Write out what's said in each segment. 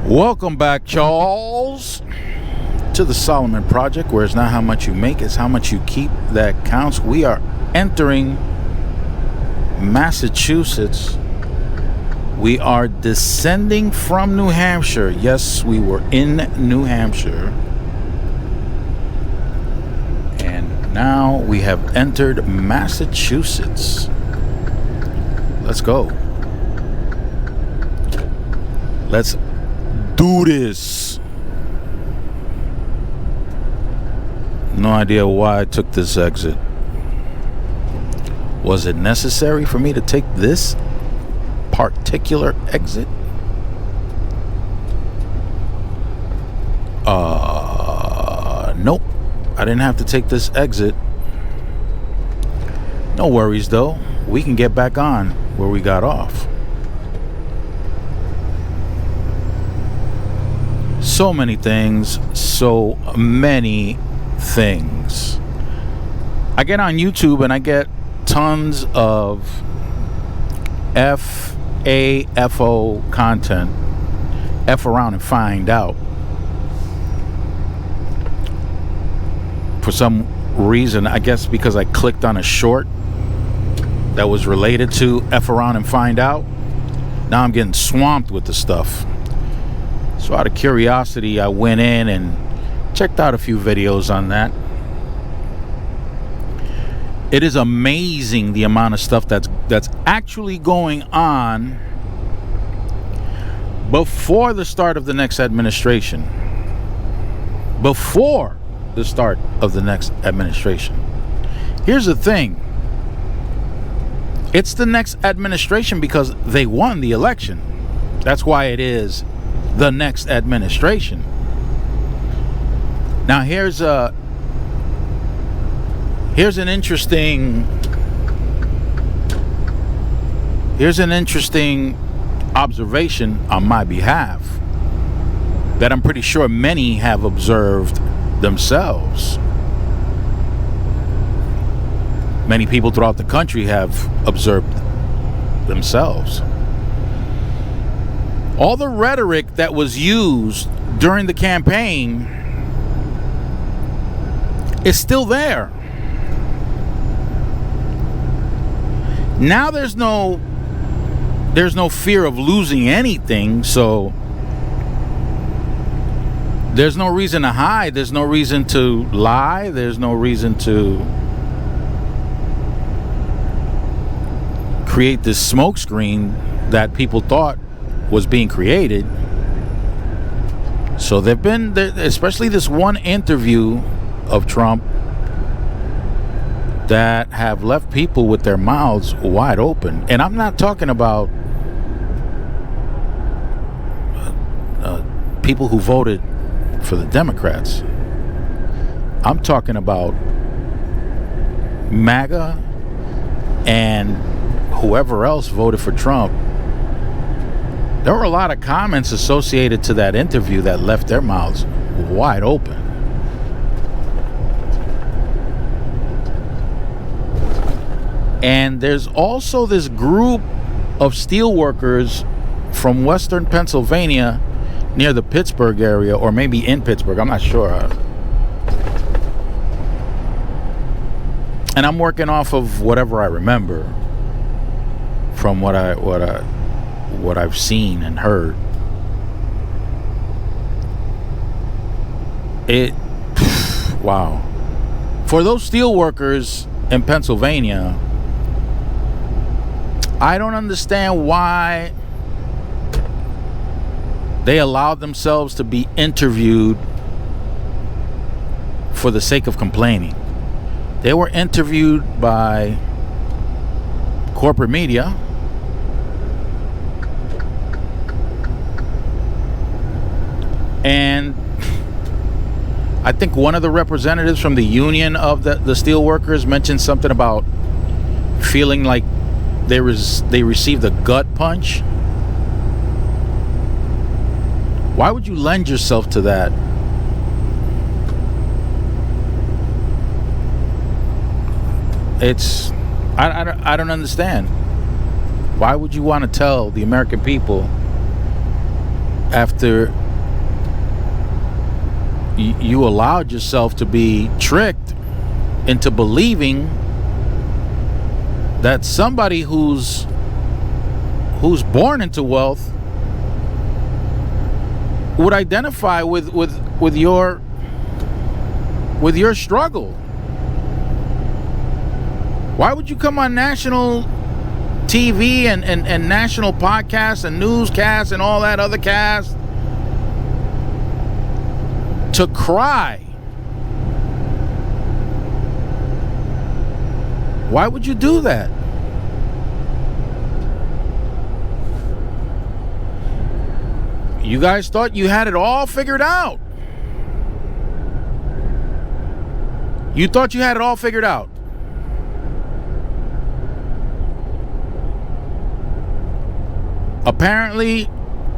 Welcome back, Charles, to the Solomon Project, where it's not how much you make, it's how much you keep that counts. We are entering Massachusetts. We are descending from New Hampshire. Yes, we were in New Hampshire. And now we have entered Massachusetts. Let's go. Let's do this. No idea why I took this exit. Was it necessary for me to take this particular exit? Nope. I didn't have to take this exit. No worries though. We can get back on where we got off. So many things. I get on YouTube and I get tons of FAFO content. F around and find out. For some reason, I guess because I clicked on a short that was related to F around and find out, now I'm getting swamped with the stuff. So out of curiosity, I went in and checked out a few videos on that. It is amazing the amount of stuff that's actually going on before the start of the next administration. Before the start of the next administration. Here's the thing. It's the next administration because they won the election. That's why it is the next administration. Now here's an interesting observation on my behalf that I'm pretty sure many have observed themselves. Many people throughout the country have observed themselves. All the rhetoric that was used during the campaign is still there. Now there's no fear of losing anything, so there's no reason to hide, there's no reason to lie, there's no reason to create this smokescreen that people thought was being created. So there've been, especially this one interview of Trump, that have left people with their mouths wide open. And I'm not talking about people who voted for the Democrats. I'm talking about MAGA and whoever else voted for Trump. There were a lot of comments associated to that interview that left their mouths wide open. And there's also this group of steel workers from Western Pennsylvania near the Pittsburgh area, or maybe in Pittsburgh, I'm not sure. And I'm working off of whatever I remember from what I've seen and heard. Wow. For those steel workers in Pennsylvania, I don't understand why they allowed themselves to be interviewed for the sake of complaining. They were interviewed by corporate media. And I think one of the representatives from the union of the steel workers mentioned something about feeling like they received a gut punch. Why would you lend yourself to that? I don't understand. Why would you want to tell the American people after you allowed yourself to be tricked into believing that somebody who's born into wealth would identify with your struggle. Why would you come on national TV and national podcasts and newscasts and all that other cast to cry? Why would you do that? You guys thought you had it all figured out. You thought you had it all figured out. Apparently,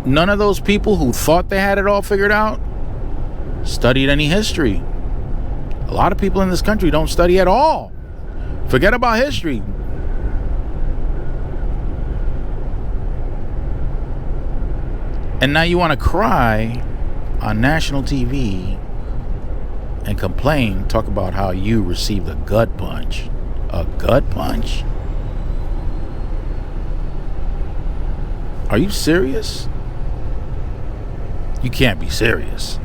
none of those people who thought they had it all figured out studied any history. A lot of people in this country don't study at all. Forget about history. And now you want to cry on national TV and complain, talk about how you received a gut punch. A gut punch? Are you serious? You can't be serious.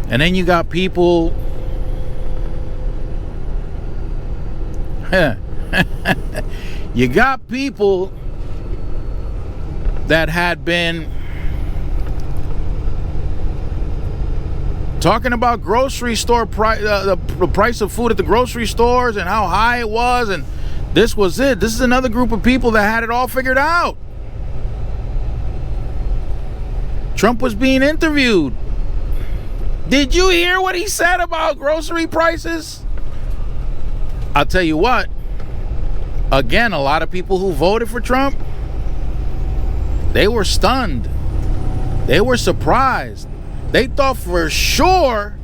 And then you got people you got people that had been talking about grocery store the price of food at the grocery stores and how high it was, and this was it. This is another group of people that had it all figured out. Trump was being interviewed. Did you hear what he said about grocery prices? I'll tell you what. Again, a lot of people who voted for Trump, they were stunned. They were surprised. They thought for sure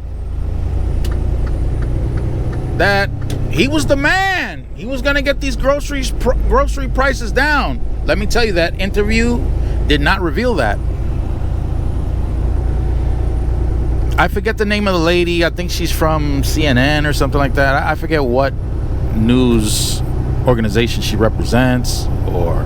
that he was the man. He was going to get these grocery prices down. Let me tell you, that interview did not reveal that. I forget the name of the lady. I think she's from CNN or something like that. I forget what news organization she represents, or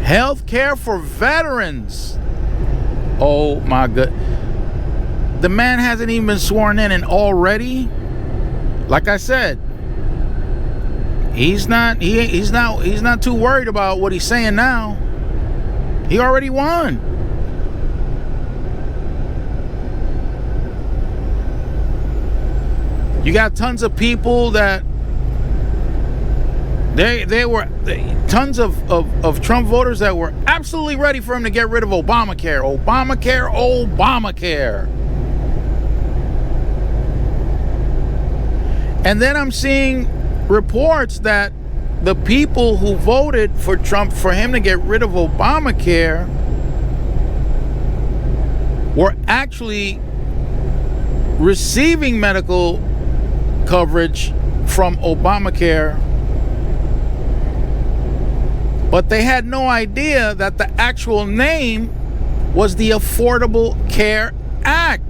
healthcare for veterans. Oh my god. The man hasn't even been sworn in, and already, like I said, he's not too worried about what he's saying now. He already won. You got tons of people that they were tons of Trump voters that were absolutely ready for him to get rid of Obamacare. And then I'm seeing reports that the people who voted for Trump for him to get rid of Obamacare were actually receiving medical coverage from Obamacare, but they had no idea that the actual name was the Affordable Care Act.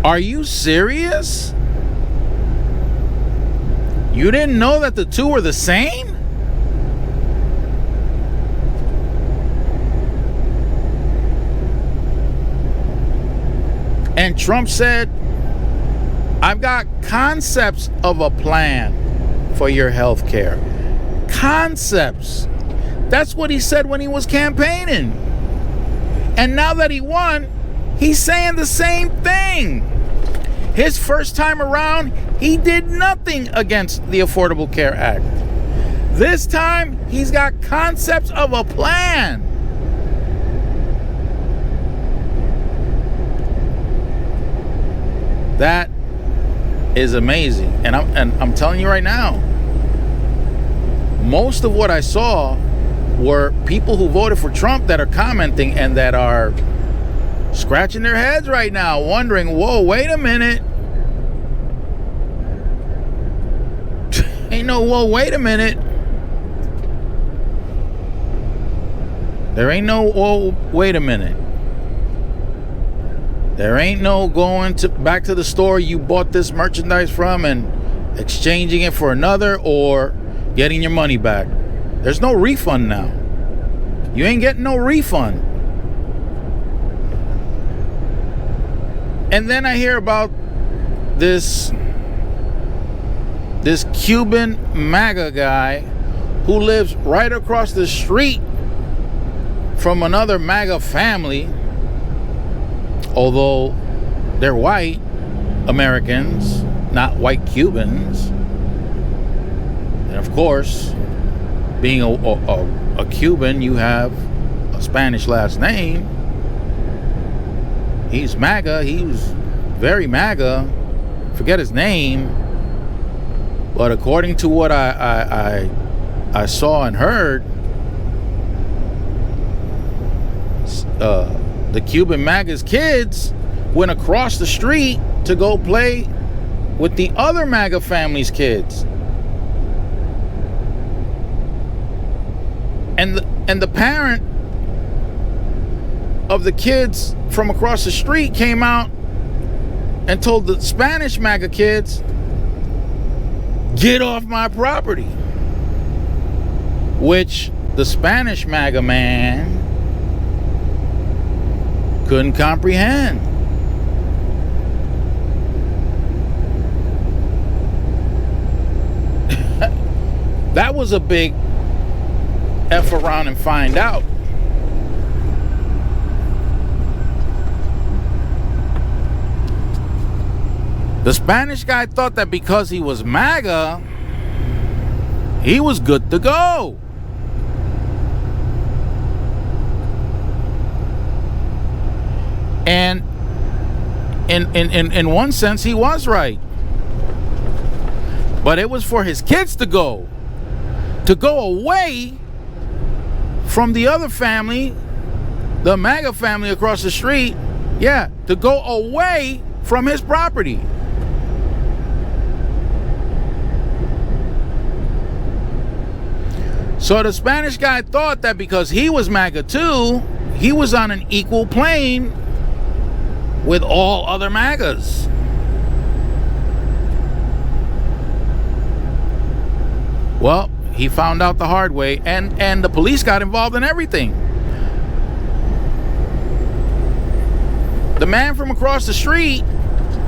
Are you serious? You didn't know that the two were the same? And Trump said, I've got concepts of a plan for your health care. Concepts. That's what he said when he was campaigning. And now that he won, he's saying the same thing. His first time around, he did nothing against the Affordable Care Act. This time, he's got concepts of a plan. That is amazing. And I'm telling you right now, most of what I saw were people who voted for Trump that are commenting and that are scratching their heads right now, wondering, whoa, wait a minute. Ain't no, whoa, wait a minute. There ain't no, whoa, wait a minute. There ain't no going back to the store you bought this merchandise from and exchanging it for another or getting your money back. There's no refund now. You ain't getting no refund. And then I hear about this Cuban MAGA guy who lives right across the street from another MAGA family, although they're white Americans, not white Cubans. And of course, being a Cuban, you have a Spanish last name. He's MAGA. He was very MAGA. Forget his name. But according to what I saw and heard, the Cuban MAGA's kids went across the street to go play with the other MAGA family's kids. And the parent of the kids from across the street came out and told the Spanish MAGA kids, get off my property. Which the Spanish MAGA man couldn't comprehend. That was a big F around and find out. The Spanish guy thought that because he was MAGA, he was good to go. And in one sense, he was right. But it was for his kids to go away from the other family, the MAGA family across the street. Yeah, to go away from his property. So the Spanish guy thought that because he was MAGA too, he was on an equal plane with all other MAGAs. Well, he found out the hard way, and the police got involved in everything. The man from across the street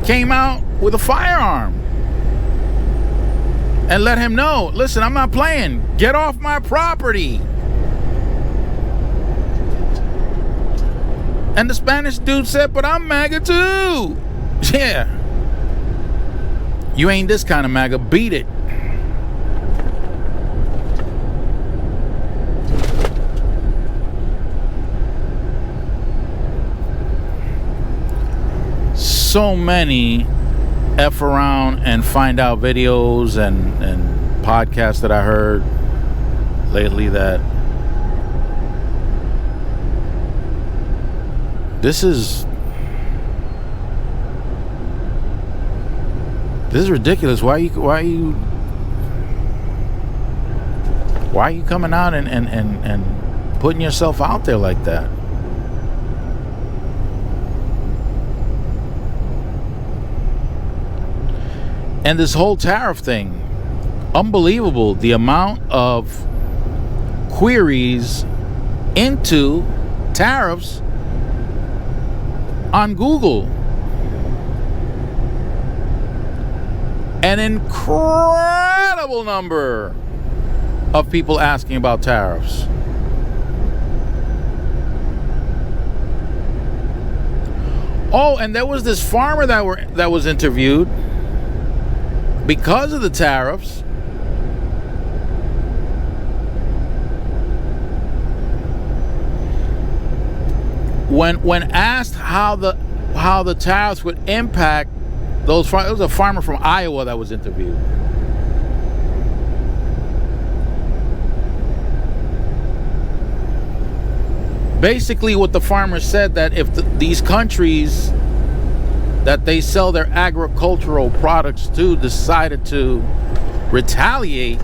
came out with a firearm and let him know, listen, I'm not playing. Get off my property. And the Spanish dude said, but I'm MAGA too. Yeah. You ain't this kind of MAGA. Beat it. So many F around and find out videos and podcasts that I heard lately that this is ridiculous. Why are you coming out and putting yourself out there like that? And this whole tariff thing, unbelievable, the amount of queries into tariffs on Google. An incredible number of people asking about tariffs. Oh, and there was this farmer that was interviewed because of the tariffs. When asked how the tariffs would impact those farmers, it was a farmer from Iowa that was interviewed. Basically, what the farmer said, that if these countries that they sell their agricultural products to decided to retaliate,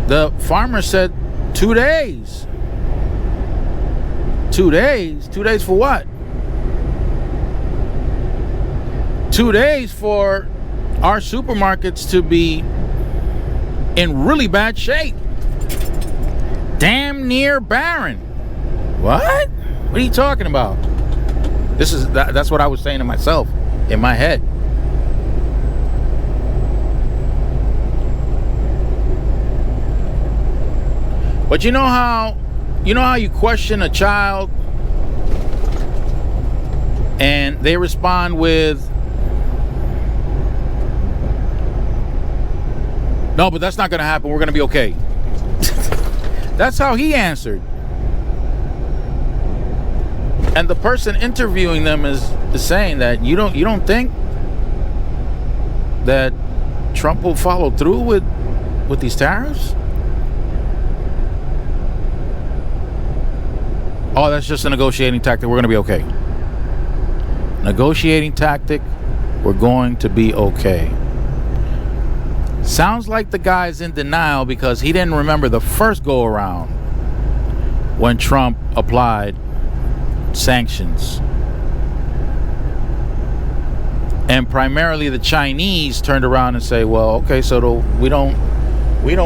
the farmer said 2 days. 2 days? 2 days for what? 2 days for our supermarkets to be in really bad shape. Damn near barren. What? What are you talking about? That's what I was saying to myself in my head. But you know how you question a child and they respond with, no, but that's not going to happen. We're going to be okay. That's how he answered. And the person interviewing them is saying that you don't think that Trump will follow through with these tariffs? Oh, that's just a negotiating tactic. We're going to be okay. Negotiating tactic. We're going to be okay. Sounds like the guy's in denial because he didn't remember the first go around when Trump applied sanctions. And primarily the Chinese turned around and say, well, okay, so we don't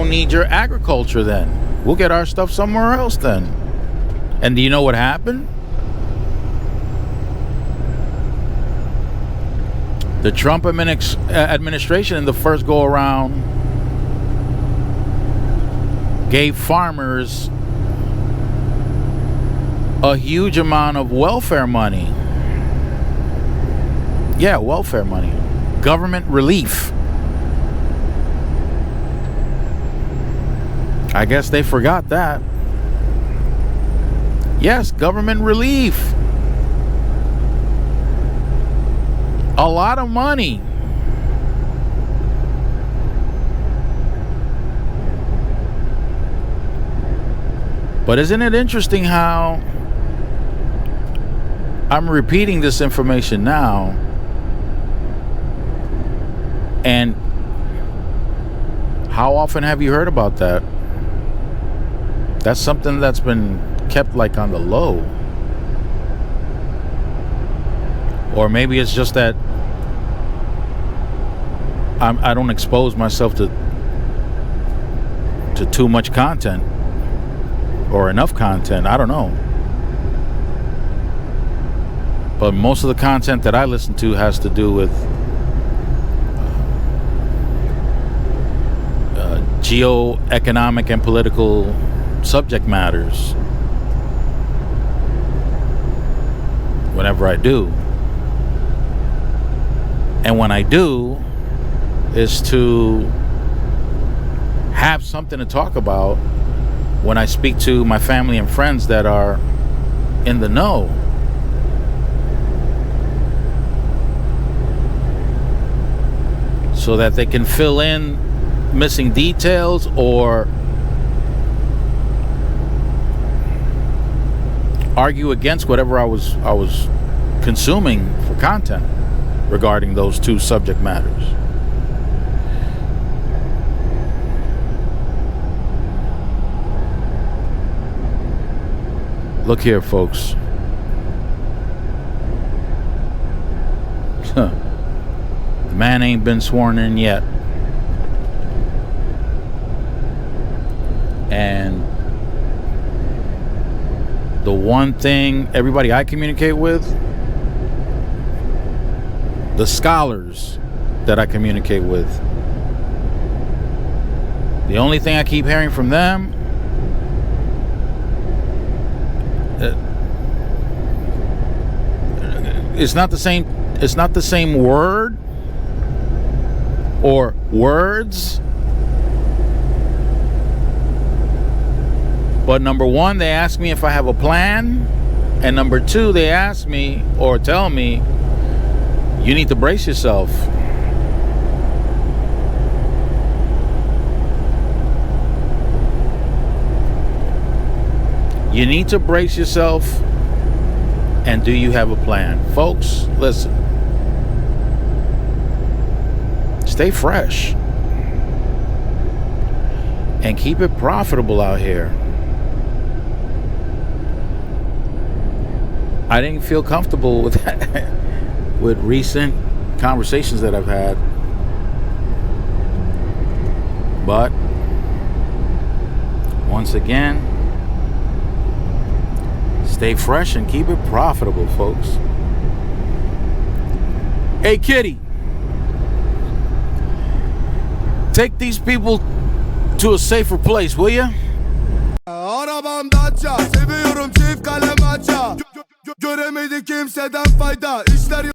need your agriculture then. We'll get our stuff somewhere else then. And do you know what happened? The Trump administration in the first go around gave farmers a huge amount of welfare money. Yeah, welfare money. Government relief. I guess they forgot that. Yes, government relief. A lot of money. But isn't it interesting how I'm repeating this information now, and how often have you heard about that? That's something that's been kept like on the low. Or maybe it's just that I don't expose myself to too much content or enough content. I don't know. But most of the content that I listen to has to do with geo-economic and political subject matters. Whenever I do. And when I do, is to have something to talk about when I speak to my family and friends that are in the know. So that they can fill in missing details or argue against whatever I was consuming for content regarding those two subject matters. Look here, folks. The man ain't been sworn in yet. And the one thing everybody I communicate with, the scholars that I communicate with, the only thing I keep hearing from them, it's not the same word or words. But number one, they ask me if I have a plan. And number two, they ask me or tell me, you need to brace yourself. You need to brace yourself. And do you have a plan? Folks, listen. Stay fresh. And keep it profitable out here. I didn't feel comfortable with that, with recent conversations that I've had. But once again, stay fresh and keep it profitable, folks. Hey, Kitty, take these people to a safer place, will ya? Arabam Dacia, seviyorum çift kalem aça. Göremedi kimseden fayda. İşler